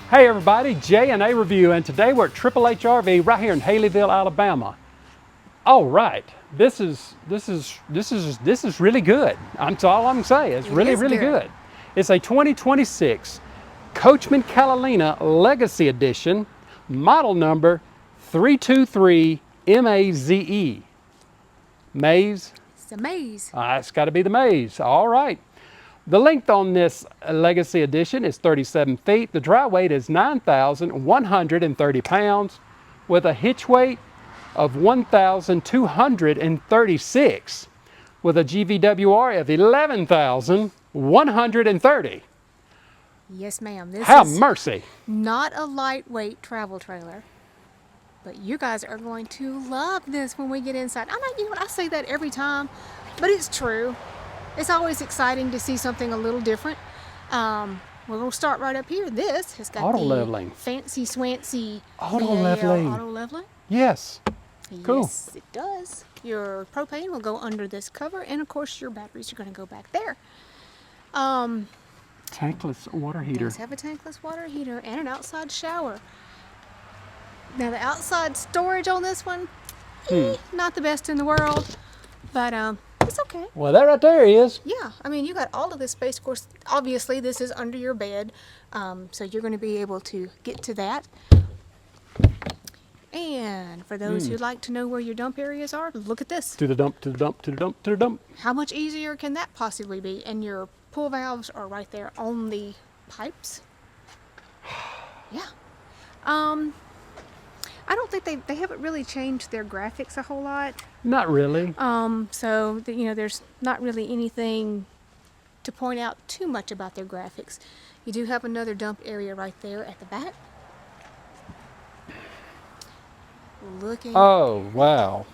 Hey everybody, J&A Review, and today we're at Triple H RV right here in Haleyville, Alabama. All right, this is really good. That's all I'm saying. It's really good. It's a 2026 Coachmen Catalina Legacy Edition, model number 323 MAZE. Maze? It's a maze. It's got to be the maze. All right. The length on this Legacy Edition is 37 feet. The dry weight is 9,130 pounds with a hitch weight of 1,236 with a GVWR of 11,130. Yes, ma'am. This Have is mercy. not a lightweight travel trailer, but you guys are going to love this when we get inside. I say that every time, but it's true. It's always exciting to see something a little different. We'll start right up here. This has got Auto the leveling. fancy swancy Auto leveling. Auto leveling. Yes. Cool. Yes, it does. Your propane will go under this cover, and of course your batteries are going to go back there. Tankless water It heater. does have a tankless water heater and an outside shower. Now the outside storage on this one, not the best in the world, but it's okay. Well, that right there is. Yeah, I mean, you got all of this space. Of course, obviously this is under your bed, so you're going to be able to get to that. And for those who'd like to know where your dump areas are, look at this. To the dump, to the dump, to the dump, to the dump. How much easier can that possibly be? And your pull valves are right there on the pipes. Yeah. I don't think they haven't really changed their graphics a whole lot. Not really. So there's not really anything to point out too much about their graphics. You do have another dump area right there at the back. Looking. Oh, wow.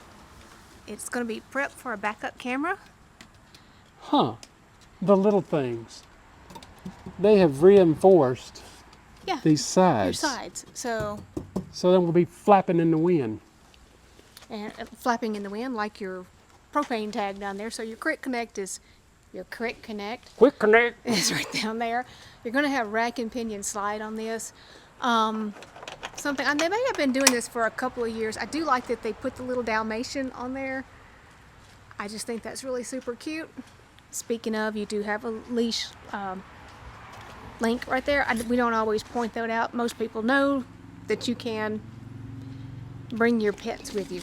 It's going to be prepped for a backup camera. Huh. The little things. They have reinforced these sides. Your sides. So then we'll be flapping in the wind. and flapping in the wind like your propane tag down there. So your Quick Connect is Quick Connect. is right down there. You're going to have rack and pinion slide on this. Something, and they may have been doing this for a couple of years. I do like that they put the little Dalmatian on there. I just think that's really super cute. Speaking of, you do have a leash link right there. We don't always point that out. Most people know that you can bring your pets with you.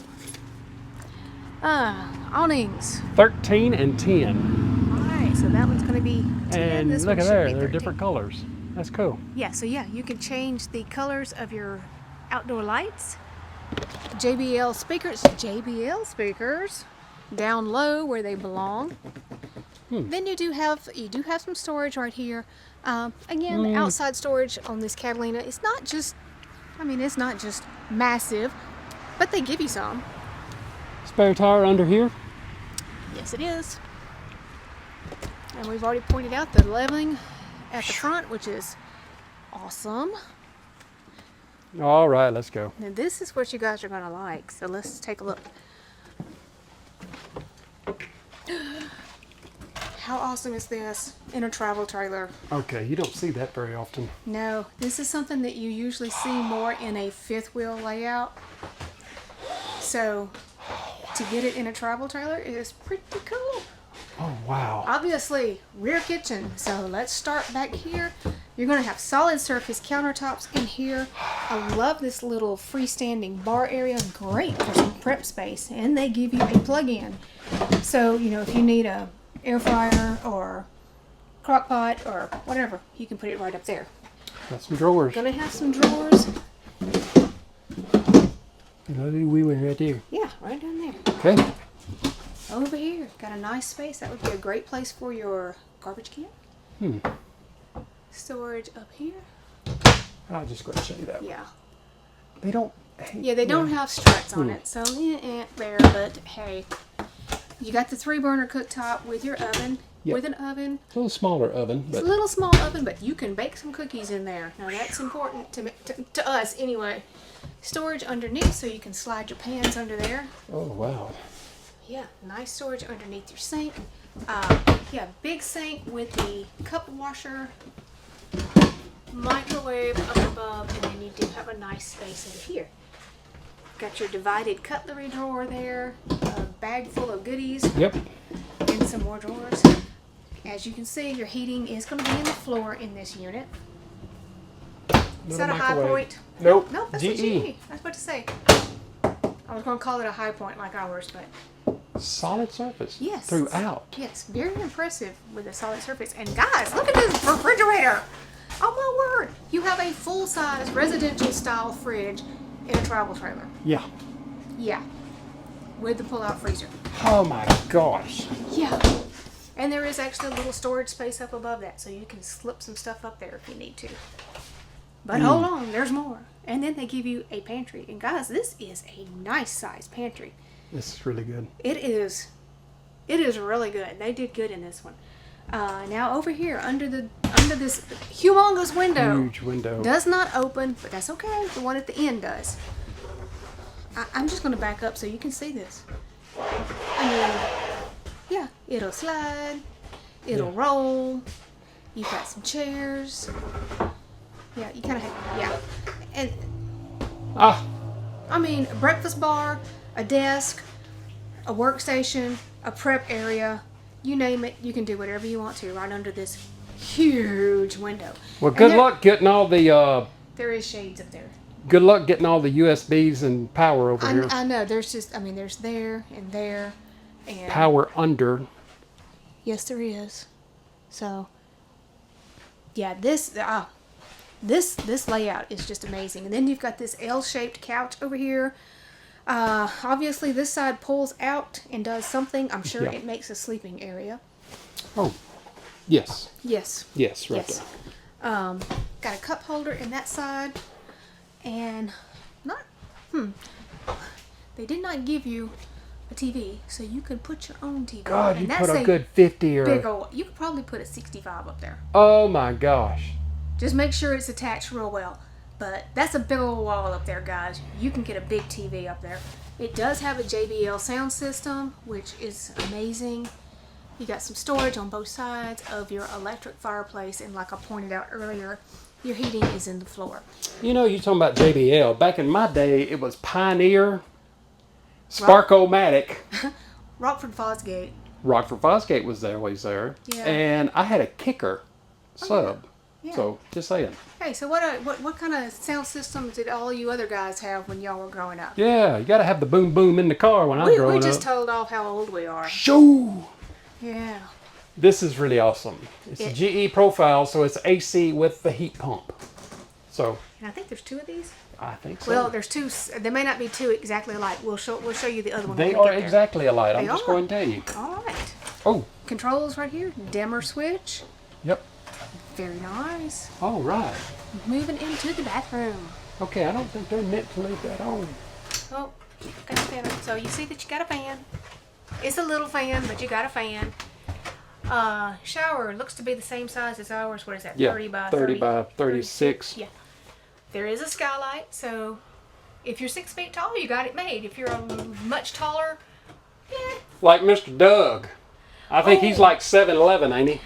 Awnings. 13 and 10. Alright, so that one's going to be 10. And This look one at should there, be they're 13. different colors. That's cool. Yeah, so you can change the colors of your outdoor lights. JBL speakers down low where they belong. Then you do have some storage right here. Again, the outside storage on this Catalina, it's not just massive, but they give you some. Spare tire under here. Yes, it is. And we've already pointed out the leveling at the front, which is awesome. All right, let's go. Now this is what you guys are going to like, so let's take a look. How awesome is this in a travel trailer? Okay, you don't see that very often. No, this is something that you usually see more in a fifth wheel layout. So to get it in a travel trailer is pretty cool. Oh, wow. Obviously, rear kitchen. So let's start back here. You're going to have solid surface countertops in here. I love this little freestanding bar area. Great for some prep space. And they give you a plug-in. So, if you need a air fryer or crock pot or whatever, you can put it right up there. Got some drawers. Going to have some drawers. Another wee one right there. Yeah, right down there. Okay. Over here, got a nice space. That would be a great place for your garbage can. Storage up here. I'll just go and show you that. Yeah. They don't. Yeah, they don't have struts on it, so there. But hey, you got the 3-burner cooktop with your oven, with an oven. A little smaller oven, It's but a little small oven, but you can bake some cookies in there. Now that's important to us anyway. Storage underneath, so you can slide your pans under there. oh wow. Yeah, nice storage underneath your sink. Yeah, big sink with the cup washer microwave up above, and then you do have a nice space over here. Got your divided cutlery drawer there, a bag full of goodies, Yep. and some more drawers. As you can see, your heating is going to be in the floor in this unit. Is that a high point? Nope. Nope, that's a GE. I was about to say. I was going to call it a high point like ours, but Solid surface. yes. Throughout. Yes, very impressive with a solid surface. And guys, look at this refrigerator. Oh my word. You have a full-size residential style fridge in a travel trailer. Yeah. Yeah. With the pull-out freezer. Oh my gosh. Yeah. And there is actually a little storage space up above that, so you can slip some stuff up there if you need to. But hold on, there's more. And then they give you a pantry. And guys, this is a nice size pantry. This is really good. It is really good. They did good in this one. Now over here, under this humongous window. Huge window. Does not open, but that's okay. The one at the end does. I'm just going to back up so you can see this. I mean, yeah, it'll slide. It'll roll. You've got some chairs. Yeah, you kind of have, yeah. And, I mean, a breakfast bar, a desk, a workstation, a prep area, you name it, you can do whatever you want to right under this huge window. Well, good luck getting all the there is shades up there. good luck getting all the USBs and power over here. I know, there's just, I mean, there's there and there and Power under. yes, there is. So, yeah, this layout is just amazing. And then you've got this L-shaped couch over here. Obviously, this side pulls out and does something. I'm sure Yeah. it makes a sleeping area. Oh, yes. Yes. Yes, right Yes. there. Got a cup holder in that side. And they did not give you a TV, so you could put your own TV. God, and you that's put a good 50 or... big old, you could probably put a 65 up there. Oh my gosh. Just make sure it's attached real well. But that's a big old wall up there, guys. You can get a big TV up there. It does have a JBL sound system, which is amazing. You got some storage on both sides of your electric fireplace, and like I pointed out earlier, your heating is in the floor. You know, you're talking about JBL. Back in my day, it was Pioneer, Spark-O-Matic. Rockford Fosgate. Rockford Fosgate was there, always there. Yeah. And I had a Kicker sub. Yeah. So, just saying. Hey, so what kind of sound systems did all you other guys have when y'all were growing up? Yeah, you got to have the boom boom in the car when I was growing We just up. told off how old we are. Shoo! Yeah. This is really awesome. It's a GE profile, so it's AC with the heat pump. So, And I think there's two of these. I think so. Well, there's two. There may not be two exactly alike. We'll show you the other one. They when we are get there. exactly alike. I'm They just are. going to tell you. All right. Oh, Controls right here. Dimmer switch. yep. Very nice. All right. Moving into the bathroom. Okay, I don't think they're meant to leave that on. Oh, got a fan. So you see that you got a fan. It's a little fan, but you got a fan. Shower looks to be the same size as ours. What is that? Yeah, 30 by 30 by 36. Yeah. There is a skylight, so if you're 6 feet tall, you got it made. If you're much taller, Like Mr. Doug. I think he's like 7'11", ain't he?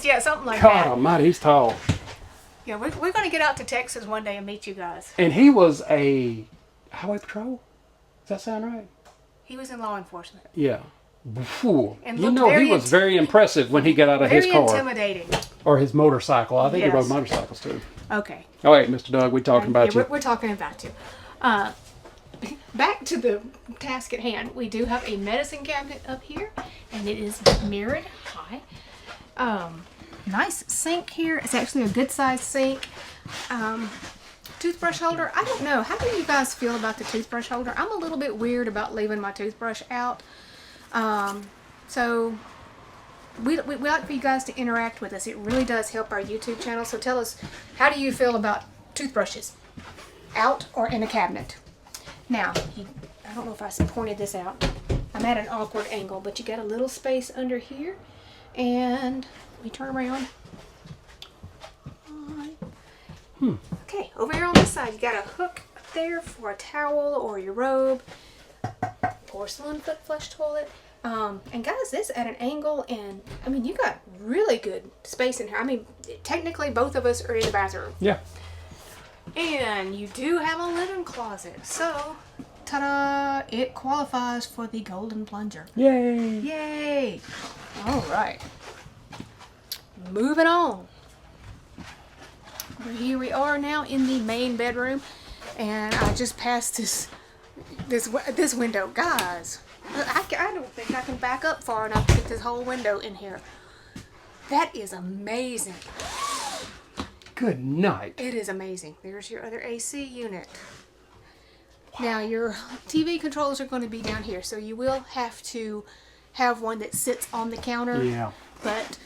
yeah, something like God that. almighty, he's tall. Yeah, we're going to get out to Texas one day and meet you guys. And he was a highway patrol? Does that sound right? He was in law enforcement. Yeah. Whew. And You looked know, he very was very impressive when he got out of his Very car. intimidating. Or his motorcycle. I think he Yes. rode motorcycles too. Okay. Oh, wait, Mr. Doug, we're talking about Yeah, you. we're talking about you. Back to the task at hand. We do have a medicine cabinet up here, and it is mirrored high. Nice sink here. It's actually a good sized sink. Toothbrush holder. I don't know. How do you guys feel about the toothbrush holder? I'm a little bit weird about leaving my toothbrush out. So we like for you guys to interact with us. It really does help our YouTube channel. So tell us, how do you feel about toothbrushes? Out or in a cabinet? Now, I don't know if I pointed this out. I'm at an awkward angle, but you got a little space under here. And let me turn around. Okay, over here on this side, you got a hook up there for a towel or your robe. Porcelain foot flush toilet. And guys, this at an angle, and I mean, you got really good space in here. I mean, technically both of us are in the bathroom. Yeah. And you do have a linen closet. So, ta-da, it qualifies for the golden plunger. Yay. Yay. All right. Moving on. Here we are now in the main bedroom, and I just passed this window. Guys, I don't think I can back up far enough to get this whole window in here. That is amazing. Good night. It is amazing. There's your other AC unit. Now your TV controls are going to be down here, so you will have to have one that sits on the counter. Yeah. But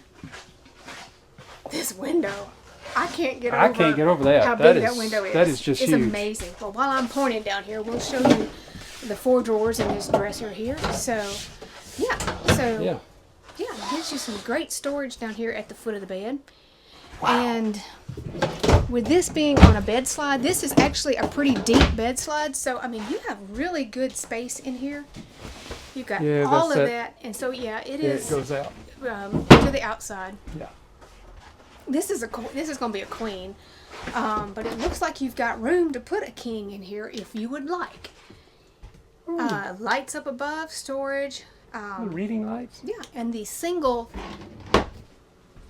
this window, I can't get over that. how big that window is. That is just it's huge. amazing. Well, while I'm pointing down here, we'll show you the 4 drawers in this dresser here. So, yeah. Yeah, it gives you some great storage down here at the foot of the bed. Wow. And with this being on a bed slide, this is actually a pretty deep bed slide. So, I mean, you have really good space in here. You've got all of that. And so, yeah, it is. It goes out. To the outside. Yeah. This is going to be a queen. But it looks like you've got room to put a king in here if you would like. Lights up above, storage. Reading lights? Yeah, and the single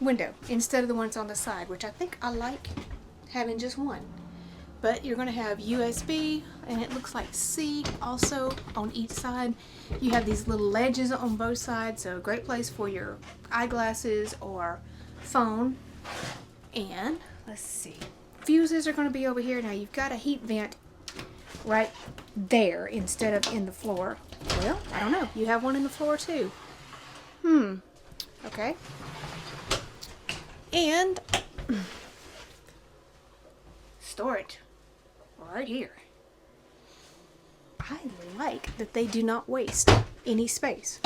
window instead of the ones on the side, which I think I like having just one. But you're going to have USB, and it looks like C also on each side. You have these little ledges on both sides, so a great place for your eyeglasses or phone. And let's see, fuses are going to be over here. Now you've got a heat vent right there instead of in the floor. Well, I don't know. You have one in the floor too. Okay. And storage right here. I like that they do not waste any space.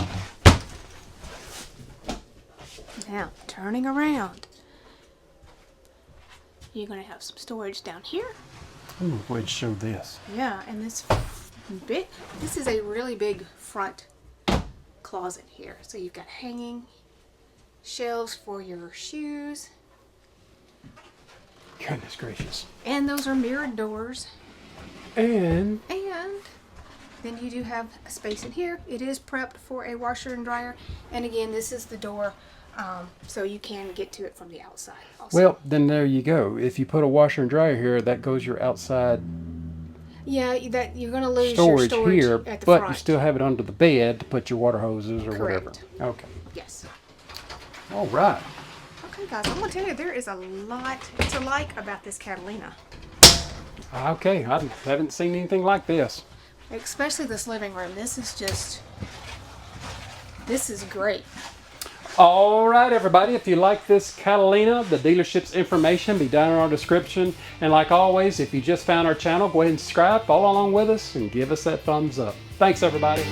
Now, turning around, you're going to have some storage down here. Ooh, wait, show this. Yeah, and this is a really big front closet here. So you've got hanging shelves for your shoes. Goodness gracious. And those are mirrored doors. And then you do have a space in here. It is prepped for a washer and dryer. And again, this is the door, so you can get to it from the outside also. well, then there you go. If you put a washer and dryer here, that goes your outside yeah, that you're going to lose your storage here, at the but front. you still have it under the bed to put your water hoses or Correct. whatever. Okay. Yes. All right. Okay, guys, I'm going to tell you, there is a lot to like about this Catalina. Okay, I haven't seen anything like this. Especially this living room. This is great. All right, everybody, if you like this Catalina, the dealership's information be down in our description. And like always, if you just found our channel, go ahead and subscribe, follow along with us, and give us that thumbs up. Thanks, everybody.